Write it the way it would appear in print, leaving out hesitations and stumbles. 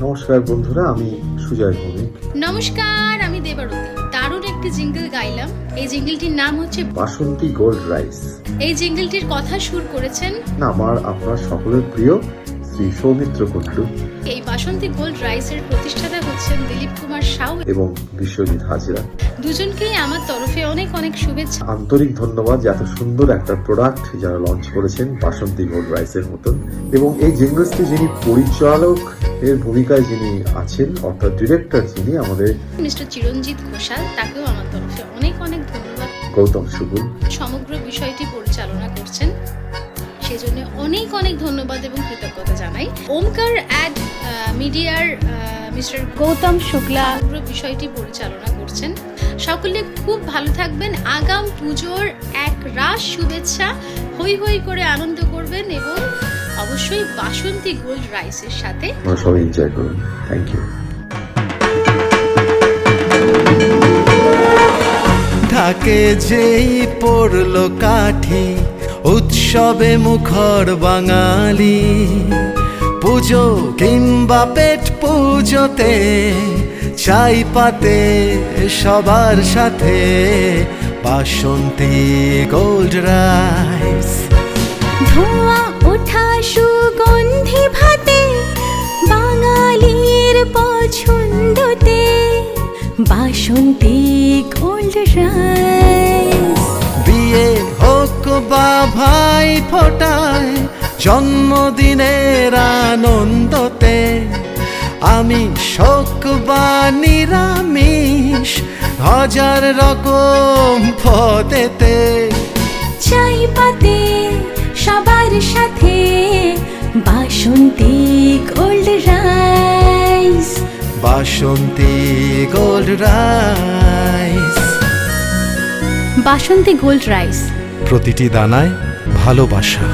নমস্কার বন্ধুরা, আমি সুজয় ভৌমিক। নমস্কার, আমি দেবারতী। দারুণ একটি জিঙ্গল গাইলাম। এই জিঙ্গলটির নাম হচ্ছে বাসন্তী গোল্ড রাইস। এই জিঙ্গলটির কথা সুর করেছেন আপনার সকলের প্রিয় শ্রী সৌমিত্র কুণ্ডু এই বাসন্তী গোল্ড রাইসের প্রতিষ্ঠাতা হচ্ছেন দিলীপ কুমার সাউ এবং বিশ্বজিৎ হাজরা। দুজনকেই আমার তরফে অনেক অনেক শুভেচ্ছা। আন্তরিক ধন্যবাদ যে এত সুন্দর একটা প্রোডাক্ট যারা লঞ্চ করেছেন বাসন্তী গোল্ড রাইসের মতন। এবং এই জিঙ্গলসটি যিনি পরিচালক এর ভূমিকায় যিনি আছেন, অর্থাৎ ডিরেক্টর যিনি আমাদের মিস্টার চিরঞ্জিত ঘোষাল, তাকেও আমার তরফে অনেক অনেক ধন্যবাদ। গৌতম সুগুল সমগ্র বিষয়টি পরিচালনা করছেন, সেজন্য অনেক অনেক ধন্যবাদ এবং কৃতজ্ঞতা জানাই। ওমকার অ্যাড মিডিয়ার মিস্টার গৌতম শুক্লা পুরো বিষয়টি পরিচালনা করছেন। সকলে খুব ভালো থাকবেন। আগাম পুজোর এক রাশ শুভেচ্ছা। হই হই করে আনন্দ করবেন এবং অবশ্যই বাসন্তী গোল্ড রাইসের সাথে সবাই এনজয় করুন। Thank you. ঢাকে যেই পড়ল কাঠি, উৎসবে মুখর বাঙালি। পুজো কিংবা পেট পুজোতে চাই পাতে সবার সাথে বাসন্তী গোল্ড রাইস। ধোঁয়া ওঠা সুগন্ধি ভাতে বাঙালির পছন্দতে বাসন্তী গোল্ড রাইস। বিয়ে হোক বা ভাই ফোটায়, জন্মদিনের আনন্দতে আমি শোক বা নিরামিষ, হাজার রকম পদেতে চাই পাতে সবার সাথে বাসন্তী গোল্ড রাইস। বাসন্তী গোল্ড রাইস। বাসন্তী গোল্ড রাইস, প্রতিটি দানায় ভালোবাসা।